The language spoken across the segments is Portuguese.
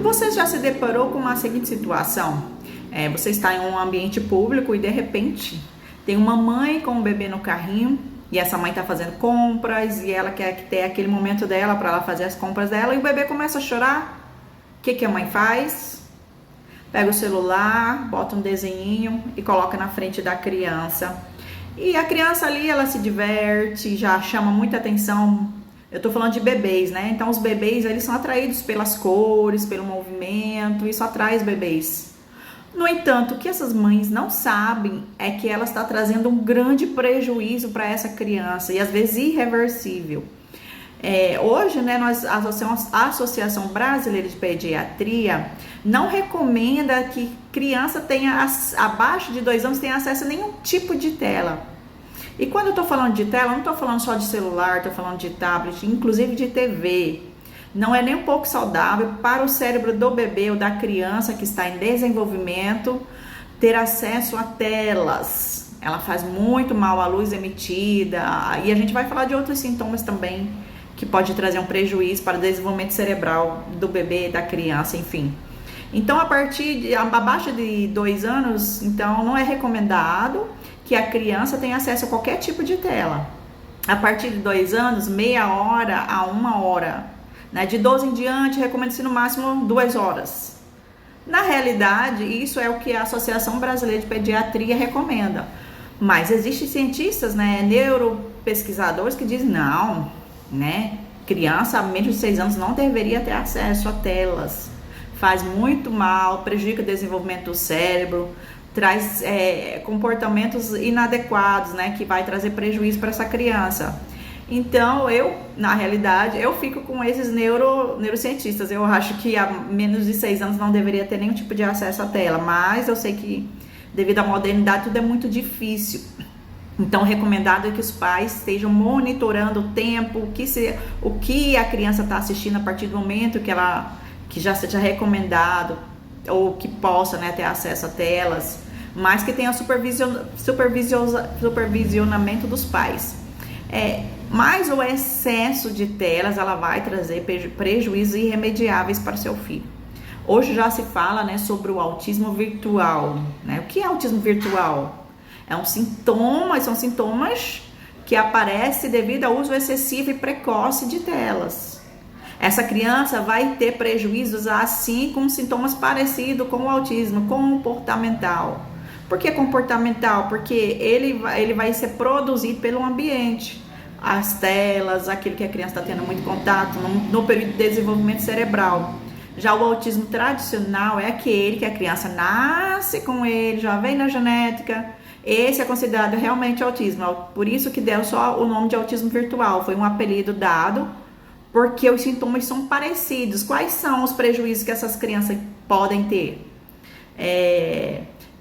Você já se deparou com uma seguinte situação? Você está em um ambiente público e de repente tem uma mãe com um bebê no carrinho e essa mãe está fazendo compras e ela quer ter aquele momento dela para ela fazer as compras dela e o bebê começa a chorar. O que a mãe faz? Pega o celular, bota um desenhinho e coloca na frente da criança. E a criança ali, ela se diverte, já chama muita atenção. Eu tô falando de bebês, né? Então os bebês, eles são atraídos pelas cores, pelo movimento, isso atrai os bebês. No entanto, o que essas mães não sabem é que ela está trazendo um grande prejuízo para essa criança e às vezes irreversível. Hoje, né, a Associação Brasileira de Pediatria não recomenda que criança tenha, abaixo de 2 anos, tenha acesso a nenhum tipo de tela. E quando eu tô falando de tela, eu não tô falando só de celular, tô falando de tablet, inclusive de TV. Não é nem um pouco saudável para o cérebro do bebê ou da criança que está em desenvolvimento ter acesso a telas. Ela faz muito mal à luz emitida e a gente vai falar de outros sintomas também que pode trazer um prejuízo para o desenvolvimento cerebral do bebê, da criança, enfim. Então, abaixo de 2 anos, então não é recomendado que a criança tenha acesso a qualquer tipo de tela. A partir de 2 anos, meia hora a 1 hora. Né? De 12 em diante, recomenda-se no máximo 2 horas. Na realidade, isso é o que a Associação Brasileira de Pediatria recomenda. Mas existem cientistas, né, neuropesquisadores que dizem não, né? Criança a menos de 6 anos não deveria ter acesso a telas. Faz muito mal, prejudica o desenvolvimento do cérebro, traz comportamentos inadequados, né, que vai trazer prejuízo para essa criança. Então, na realidade, eu fico com esses neurocientistas. Eu acho que a menos de 6 anos não deveria ter nenhum tipo de acesso à tela, mas eu sei que devido à modernidade tudo é muito difícil. Então, recomendado é que os pais estejam monitorando o tempo, o que a criança está assistindo a partir do momento que já seja recomendado ou que possa, né, ter acesso a telas, mas que tenha supervisionamento dos pais. Mas o excesso de telas, ela vai trazer prejuízos irremediáveis para seu filho. Hoje já se fala, né, sobre o autismo virtual, né? O que é autismo virtual? São sintomas que aparecem devido ao uso excessivo e precoce de telas. Essa criança vai ter prejuízos assim com sintomas parecidos com o autismo comportamental. Por que comportamental? Porque ele vai ser produzido pelo ambiente. As telas, aquilo que a criança está tendo muito contato no período de desenvolvimento cerebral. Já o autismo tradicional é aquele que a criança nasce com ele, já vem na genética. Esse é considerado realmente autismo. Por isso que deu só o nome de autismo virtual. Foi um apelido dado porque os sintomas são parecidos. Quais são os prejuízos que essas crianças podem ter?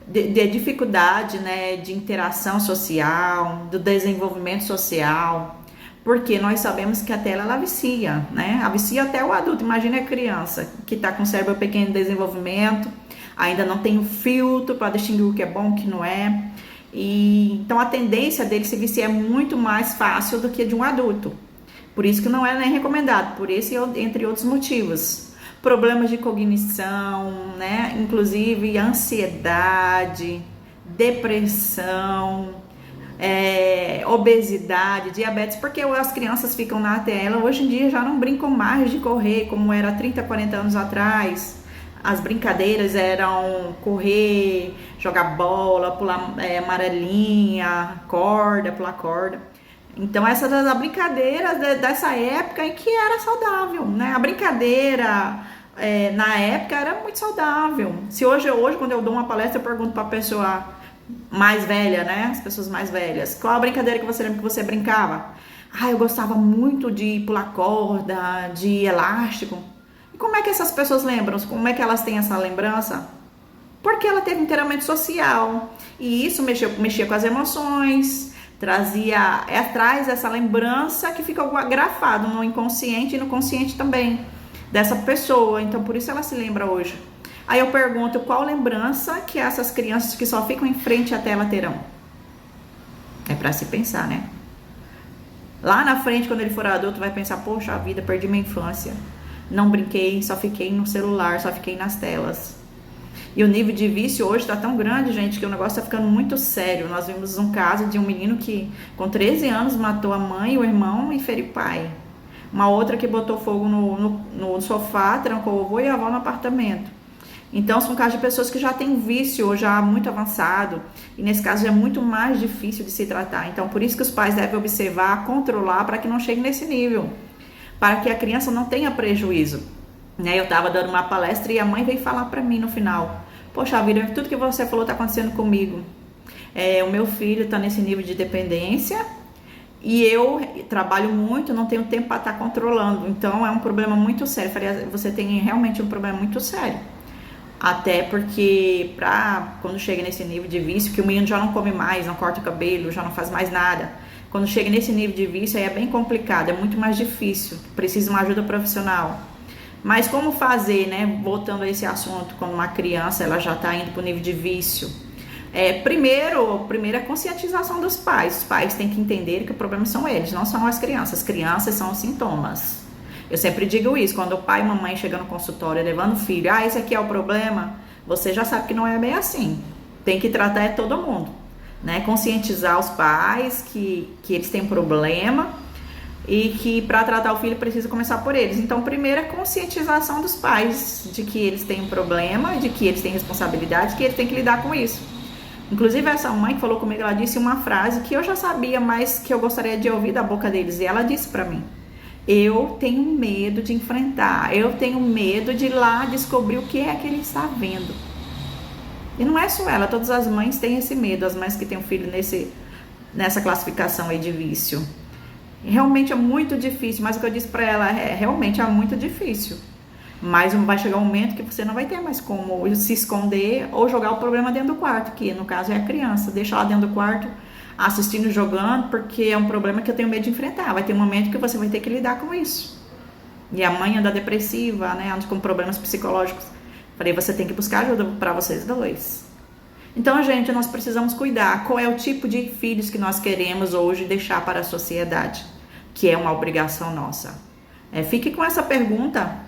De dificuldade, né, de interação social, do desenvolvimento social, porque nós sabemos que a tela ela vicia, né? Ela vicia até o adulto. Imagina a criança que está com o cérebro pequeno em desenvolvimento, ainda não tem um filtro para distinguir o que é bom e o que não é. Então a tendência dele se viciar é muito mais fácil do que de um adulto. Por isso que não é nem recomendado, por esse entre outros motivos. Problemas de cognição, né? Inclusive ansiedade, depressão, obesidade, diabetes, porque as crianças ficam na tela. Hoje em dia já não brincam mais de correr como era 30, 40 anos atrás. As brincadeiras eram correr, jogar bola, pular amarelinha, pular corda. Então essas são as brincadeiras dessa época em que era saudável, né? A brincadeira na época era muito saudável. Se hoje quando eu dou uma palestra, eu pergunto para a pessoa mais velha, né? As pessoas mais velhas, qual a brincadeira que você lembra que você brincava? Eu gostava muito de pular corda, de elástico. E como é que essas pessoas lembram? Como é que elas têm essa lembrança? Porque ela teve inteiramente social. E isso mexia com as emoções, traz essa lembrança que fica grafado no inconsciente e no consciente também dessa pessoa. Então por isso ela se lembra hoje. Aí eu pergunto, qual lembrança que essas crianças que só ficam em frente à tela terão? É para se pensar, né? Lá na frente, quando ele for adulto, vai pensar, poxa vida, perdi minha infância. não brinquei, só fiquei no celular, só fiquei nas telas. E o nível de vício hoje está tão grande, gente, que o negócio está ficando muito sério. Nós vimos um caso de um menino que, com 13 anos, matou a mãe, o irmão e feriu o pai. Uma outra que botou fogo no sofá, trancou o avô e a avó no apartamento. Então, são casos de pessoas que já têm vício já muito avançado. E nesse caso já é muito mais difícil de se tratar. Então, por isso que os pais devem observar, controlar, para que não chegue nesse nível. Para que a criança não tenha prejuízo. Eu estava dando uma palestra e a mãe veio falar para mim no final: poxa vida, tudo que você falou está acontecendo comigo. O meu filho está nesse nível de dependência e eu trabalho muito, não tenho tempo para estar controlando. Então é um problema muito sério. Eu falei: você tem realmente um problema muito sério. Até porque quando chega nesse nível de vício, que o menino já não come mais, não corta o cabelo, já não faz mais nada. Quando chega nesse nível de vício, aí é bem complicado, é muito mais difícil. Precisa de uma ajuda profissional. Mas como fazer, né? Voltando a esse assunto, quando uma criança ela já está indo para o nível de vício. Primeiro a conscientização dos pais. Os pais têm que entender que o problema são eles, não são as crianças. As crianças são os sintomas. Eu sempre digo isso, quando o pai e a mamãe chegam no consultório levando o filho, esse aqui é o problema, você já sabe que não é bem assim. Tem que tratar todo mundo, né? Conscientizar os pais que eles têm problema e que para tratar o filho precisa começar por eles. Então, primeiro a conscientização dos pais de que eles têm um problema, de que eles têm responsabilidade, que eles têm que lidar com isso. Inclusive, essa mãe que falou comigo, ela disse uma frase que eu já sabia, mas que eu gostaria de ouvir da boca deles. E ela disse para mim: eu tenho medo de enfrentar, eu tenho medo de ir lá descobrir o que é que ele está vendo. E não é só ela, todas as mães têm esse medo, as mães que têm um filho nessa classificação aí de vício. Realmente é muito difícil, mas o que eu disse para ela realmente é muito difícil. Mas vai chegar um momento que você não vai ter mais como se esconder ou jogar o problema dentro do quarto, que no caso é a criança, deixa ela dentro do quarto assistindo, jogando, porque é um problema que eu tenho medo de enfrentar. Vai ter um momento que você vai ter que lidar com isso. E a mãe anda depressiva, né, anda com problemas psicológicos. Falei: você tem que buscar ajuda para vocês dois. Então, gente, nós precisamos cuidar. Qual é o tipo de filhos que nós queremos hoje deixar para a sociedade? Que é uma obrigação nossa. Fique com essa pergunta.